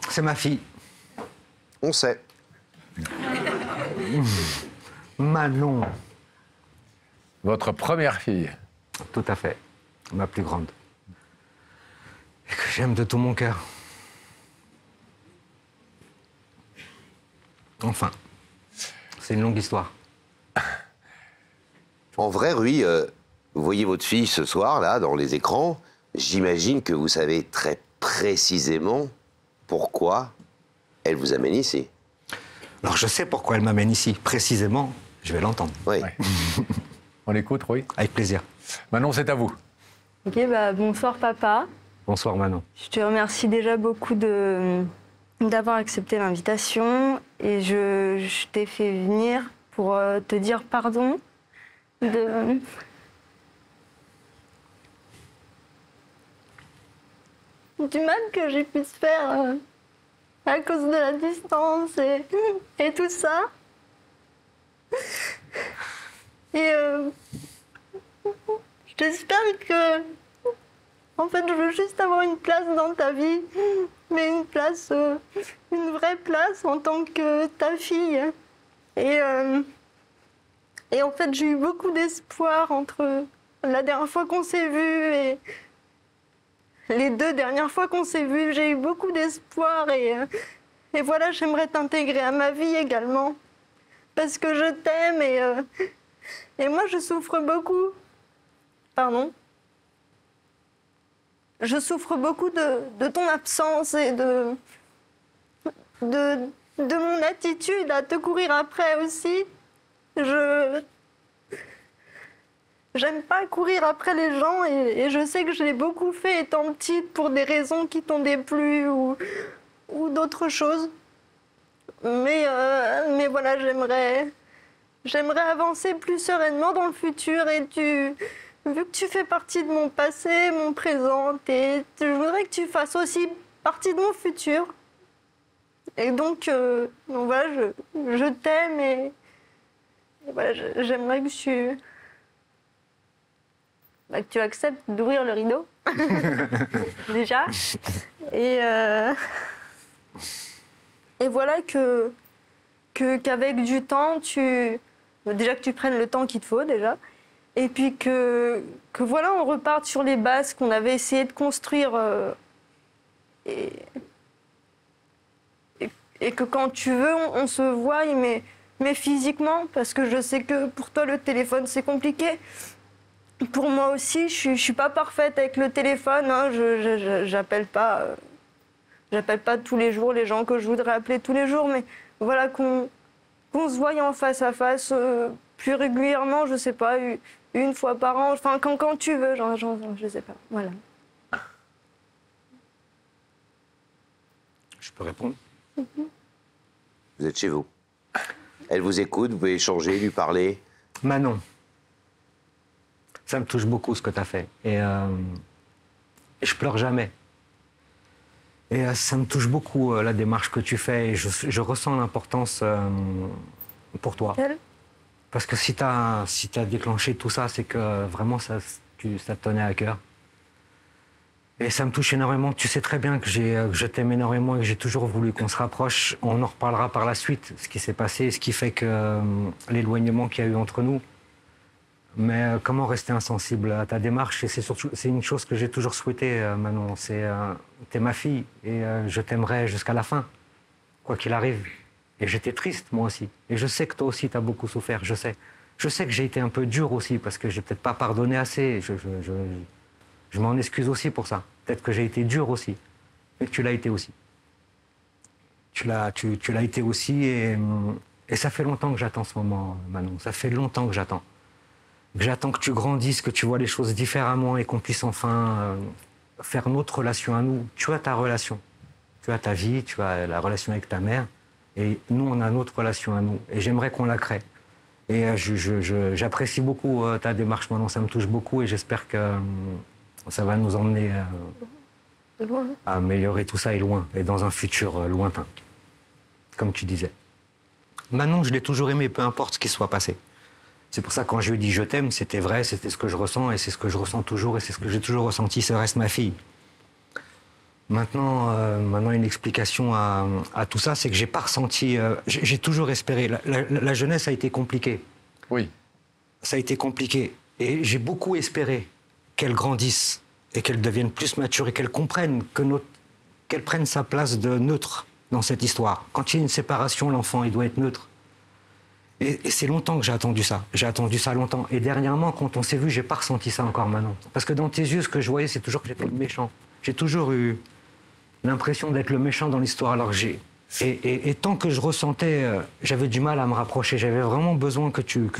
C'est ma fille. On sait. Manon. Votre première fille. Tout à fait. Ma plus grande. Et que j'aime de tout mon cœur. Enfin. C'est une longue histoire. En vrai, Rui, vous voyez votre fille ce soir, là, dans les écrans. J'imagine que vous savez très précisément pourquoi elle vous amène ici. Alors je sais pourquoi elle m'amène ici. Précisément, je vais l'entendre. Oui. Ouais. On l'écoute, oui. Avec plaisir. Manon, c'est à vous. Ok, bonsoir papa. Bonsoir Manon. Je te remercie déjà beaucoup d'avoir accepté l'invitation et je t'ai fait venir pour te dire pardon du mal que j'ai pu se faire à cause de la distance et tout ça. Et j'espère que... En fait, je veux juste avoir une place dans ta vie, mais une place, une vraie place en tant que ta fille. Et en fait, j'ai eu beaucoup d'espoir entre la dernière fois qu'on s'est vus et les 2 dernières fois qu'on s'est vus. J'ai eu beaucoup d'espoir et voilà, j'aimerais t'intégrer à ma vie également. Parce que je t'aime et moi, je souffre beaucoup. Pardon. Je souffre beaucoup de ton absence et de mon attitude à te courir après aussi. J'aime pas courir après les gens et je sais que je l'ai beaucoup fait étant petite pour des raisons qui t'ont déplu ou d'autres choses. Mais voilà, j'aimerais avancer plus sereinement dans le futur et vu que tu fais partie de mon passé, mon présent, et je voudrais que tu fasses aussi partie de mon futur. Et donc voilà, je t'aime et voilà, j'aimerais que tu acceptes d'ouvrir le rideau, déjà. Et voilà qu'avec du temps, déjà que tu prennes le temps qu'il te faut, déjà. Et puis que voilà, on reparte sur les bases qu'on avait essayé de construire et que quand tu veux, on se voit, mais physiquement, parce que je sais que pour toi, le téléphone, c'est compliqué. Pour moi aussi, je suis pas parfaite avec le téléphone. Hein, j'appelle pas tous les jours les gens que je voudrais appeler tous les jours, mais voilà, qu'on se voie en face à face plus régulièrement, je sais pas, une fois par an, enfin quand tu veux, genre, je sais pas, voilà. Je peux répondre? Vous êtes chez vous. Elle vous écoute, vous pouvez échanger, lui parler. Manon, ça me touche beaucoup ce que tu as fait. Et je pleure jamais. Et ça me touche beaucoup la démarche que tu fais. Et je ressens l'importance pour toi. Elle ? Parce que si tu as déclenché tout ça, c'est que vraiment ça te tenait à cœur. Et ça me touche énormément. Tu sais très bien que je t'aime énormément et que j'ai toujours voulu qu'on se rapproche. On en reparlera par la suite, ce qui s'est passé, ce qui fait que l'éloignement qu'il y a eu entre nous. Mais comment rester insensible à ta démarche? Et c'est une chose que j'ai toujours souhaité, Manon. T'es ma fille et je t'aimerai jusqu'à la fin, quoi qu'il arrive. Et j'étais triste, moi aussi. Et je sais que toi aussi, t'as beaucoup souffert, je sais. Je sais que j'ai été un peu dur aussi, parce que j'ai peut-être pas pardonné assez. Je m'en excuse aussi pour ça. Peut-être que j'ai été dur aussi. Et que tu l'as été aussi. Tu l'as été aussi et ça fait longtemps que j'attends ce moment, Manon. Ça fait longtemps que j'attends. J'attends que tu grandisses, que tu vois les choses différemment et qu'on puisse enfin faire notre relation à nous. Tu as ta relation. Tu as ta vie, tu as la relation avec ta mère. Et nous, on a notre relation à nous. Et j'aimerais qu'on la crée. Et j'apprécie beaucoup ta démarche, Manon. Ça me touche beaucoup et j'espère que ça va nous emmener à améliorer tout ça et loin. Et dans un futur lointain. Comme tu disais. Manon, je l'ai toujours aimé, peu importe ce qui soit passé. C'est pour ça que quand je lui ai dit je t'aime, c'était vrai, c'était ce que je ressens et c'est ce que je ressens toujours et c'est ce que j'ai toujours ressenti, ça reste ma fille. Maintenant, une explication à tout ça, c'est que j'ai pas ressenti, j'ai toujours espéré. La jeunesse a été compliquée. Oui. Ça a été compliqué et j'ai beaucoup espéré qu'elle grandisse et qu'elle devienne plus mature et qu'elle comprenne qu'elle prenne sa place de neutre dans cette histoire. Quand il y a une séparation, l'enfant, il doit être neutre. Et c'est longtemps que j'ai attendu ça. J'ai attendu ça longtemps. Et dernièrement, quand on s'est vu, j'ai pas ressenti ça encore maintenant. Parce que dans tes yeux, ce que je voyais, c'est toujours que j'étais le méchant. J'ai toujours eu l'impression d'être le méchant dans l'histoire. Alors et tant que je ressentais, j'avais du mal à me rapprocher. J'avais vraiment besoin que tu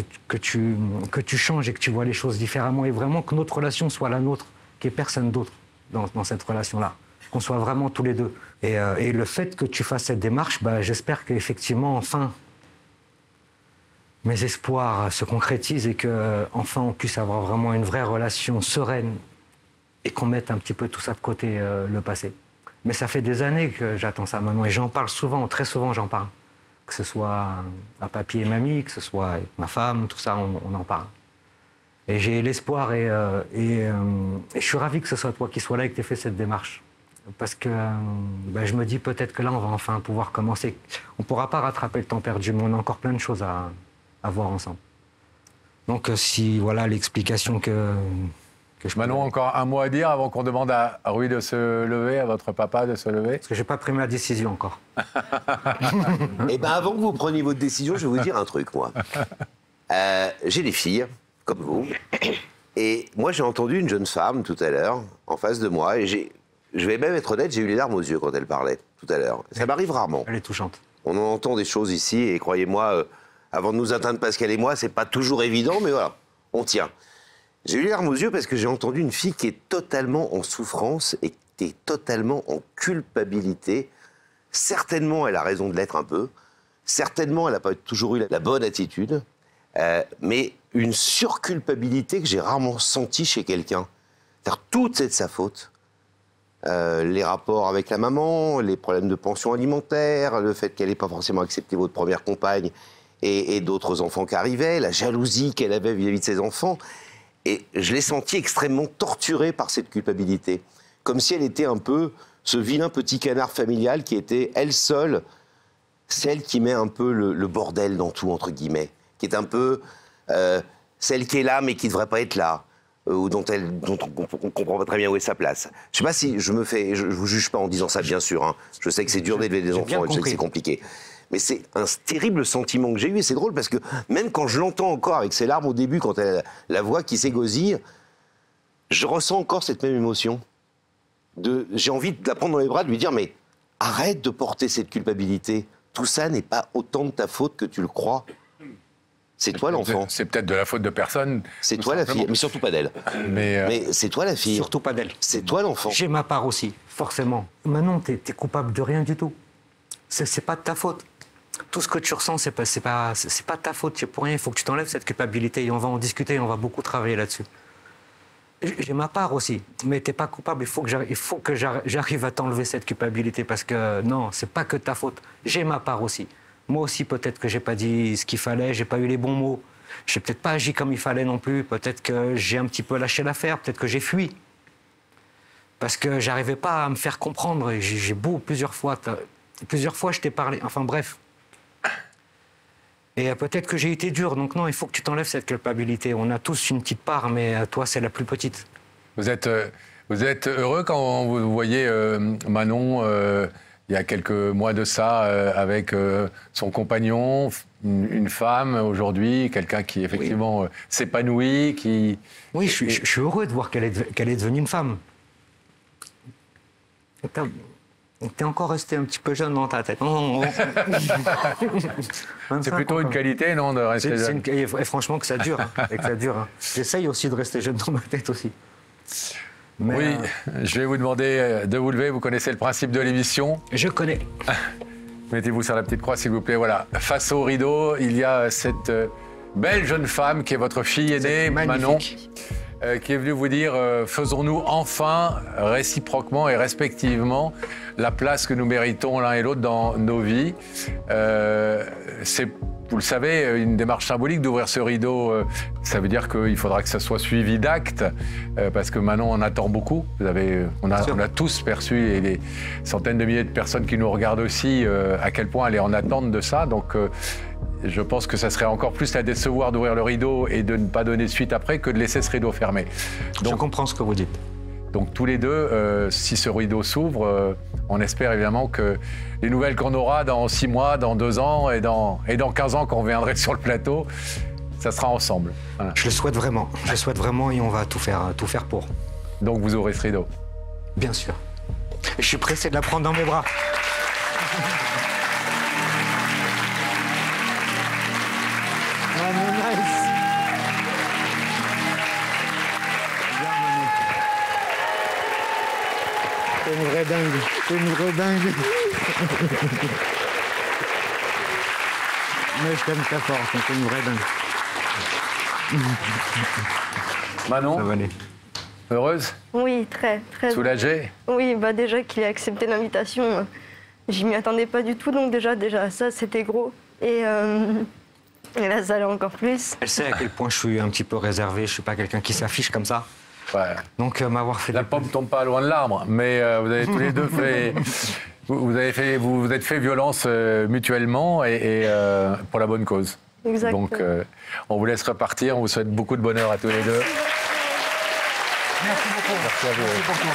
changes et que tu vois les choses différemment. Et vraiment que notre relation soit la nôtre, qu'il n'y ait personne d'autre dans cette relation-là. Qu'on soit vraiment tous les deux. Et le fait que tu fasses cette démarche, j'espère qu'effectivement, enfin, mes espoirs se concrétisent et qu'enfin on puisse avoir vraiment une vraie relation sereine et qu'on mette un petit peu tout ça de côté, le passé. Mais ça fait des années que j'attends ça maintenant et j'en parle souvent, très souvent j'en parle. Que ce soit à papy et mamie, que ce soit avec ma femme, tout ça, on en parle. Et j'ai l'espoir et je suis ravi que ce soit toi qui sois là et que tu aies fait cette démarche. Parce que je me dis peut-être que là on va enfin pouvoir commencer. On ne pourra pas rattraper le temps perdu, mais on a encore plein de choses à voir ensemble. Donc si voilà l'explication que je Manon, encore un mot à dire avant qu'on demande à Rui de se lever, à votre papa de se lever? Parce que j'ai pas pris ma décision encore. Eh bien, avant que vous preniez votre décision, je vais vous dire un truc, moi. J'ai des filles, comme vous, et moi j'ai entendu une jeune femme tout à l'heure, en face de moi, et je vais même être honnête, j'ai eu les larmes aux yeux quand elle parlait, tout à l'heure. Ça m'arrive rarement. Elle est touchante. On en entend des choses ici, et croyez-moi, avant de nous atteindre, Pascal et moi, c'est pas toujours évident, mais voilà, on tient. J'ai eu les larmes aux yeux parce que j'ai entendu une fille qui est totalement en souffrance et qui est totalement en culpabilité. Certainement, elle a raison de l'être un peu. Certainement, elle n'a pas toujours eu la bonne attitude. Mais une surculpabilité que j'ai rarement sentie chez quelqu'un. C'est-à-dire, tout c'est de sa faute. Les rapports avec la maman, les problèmes de pension alimentaire, le fait qu'elle n'ait pas forcément accepté votre première compagne et d'autres enfants qui arrivaient, la jalousie qu'elle avait vis-à-vis de ses enfants. Et je l'ai sentie extrêmement torturée par cette culpabilité. Comme si elle était un peu ce vilain petit canard familial qui était, elle seule, celle qui met un peu le bordel dans tout, entre guillemets. Qui est un peu celle qui est là, mais qui ne devrait pas être là. Ou dont on ne comprend pas très bien où est sa place. Je ne sais pas si je vous juge pas en disant ça, bien sûr. Hein. Je sais que c'est dur d'élever des enfants, et je sais que c'est compliqué. Mais c'est un terrible sentiment que j'ai eu, et c'est drôle parce que même quand je l'entends encore avec ses larmes au début, quand elle a la voix qui s'égosille, je ressens encore cette même émotion. J'ai envie de la prendre dans les bras, de lui dire, mais arrête de porter cette culpabilité. Tout ça n'est pas autant de ta faute que tu le crois. C'est toi l'enfant. C'est peut-être de la faute de personne. C'est toi la fille, mais surtout pas d'elle. Mais c'est toi la fille. Surtout pas d'elle. C'est toi l'enfant. J'ai ma part aussi, forcément. Manon, t'es coupable de rien du tout. C'est pas de ta faute. Tout ce que tu ressens, c'est pas de ta faute. C'est pour rien. Il faut que tu t'enlèves cette culpabilité et on va en discuter. On va beaucoup travailler là-dessus. J'ai ma part aussi, mais t'es pas coupable. Il faut que j'arrive à t'enlever cette culpabilité parce que non, c'est pas que ta faute. J'ai ma part aussi. Moi aussi, peut-être que j'ai pas dit ce qu'il fallait, j'ai pas eu les bons mots. J'ai peut-être pas agi comme il fallait non plus. Peut-être que j'ai un petit peu lâché l'affaire. Peut-être que j'ai fui parce que j'arrivais pas à me faire comprendre. J'ai beau plusieurs fois, je t'ai parlé. Enfin bref. Et peut-être que j'ai été dur, donc non, il faut que tu t'enlèves cette culpabilité. On a tous une petite part, mais toi, c'est la plus petite. Vous êtes heureux quand vous voyez Manon, il y a quelques mois de ça, avec son compagnon, une femme aujourd'hui, quelqu'un qui effectivement s'épanouit, qui... Oui, je suis heureux de voir qu'elle est devenue une femme. T'es encore resté un petit peu jeune dans ta tête. C'est plutôt une qualité, non, de rester jeune. Et franchement, que ça dure. J'essaye aussi de rester jeune dans ma tête aussi. Mais oui, je vais vous demander de vous lever. Vous connaissez le principe de l'émission? Je connais. Mettez-vous sur la petite croix, s'il vous plaît. Voilà. Face au rideau, il y a cette belle jeune femme qui est votre fille aînée, Manon. qui est venu vous dire faisons-nous enfin réciproquement et respectivement la place que nous méritons l'un et l'autre dans nos vies. C'est, vous le savez, une démarche symbolique d'ouvrir ce rideau. Ça veut dire qu'il faudra que ça soit suivi d'actes, parce que Manon en attend beaucoup. On a tous perçu, et des centaines de milliers de personnes qui nous regardent aussi, à quel point elle est en attente de ça. Donc, je pense que ça serait encore plus la décevoir d'ouvrir le rideau et de ne pas donner suite après que de laisser ce rideau fermé. Donc, je comprends ce que vous dites. Donc tous les deux, si ce rideau s'ouvre, on espère évidemment que les nouvelles qu'on aura dans 6 mois, dans 2 ans et dans 15 ans quand on viendrait sur le plateau, ça sera ensemble. Voilà. Je le souhaite vraiment. Je le souhaite vraiment et on va tout faire pour. Donc vous ouvrez ce rideau. Bien sûr. Et je suis pressé de la prendre dans mes bras. T'es une vraie dingue. T'es une vraie dingue. Mais je t'aime très fort. T'es une vraie dingue. Manon, Ça va aller. heureuse? Oui, très, très. Soulagée? Oui, bah déjà qu'il ait accepté l'invitation, j'y m'y attendais pas du tout, donc déjà ça c'était gros. Et là ça allait encore plus. Elle sait à quel point je suis un petit peu réservé. Je suis pas quelqu'un qui s'affiche comme ça. Ouais. Donc m'avoir fait La pomme tombe pas loin de l'arbre, mais vous avez tous les deux fait... Vous vous êtes fait violence mutuellement et pour la bonne cause. Exactement. Donc on vous laisse repartir, on vous souhaite beaucoup de bonheur à tous les deux. Merci beaucoup. Merci à vous. Merci beaucoup.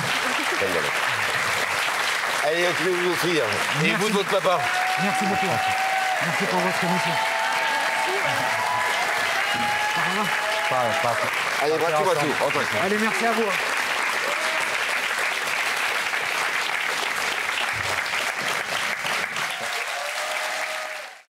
Allez, je vais vous offrir. Et vous de votre papa. Merci beaucoup. Merci pour votre émission. Allez, bravo à tout. Allez, merci à vous.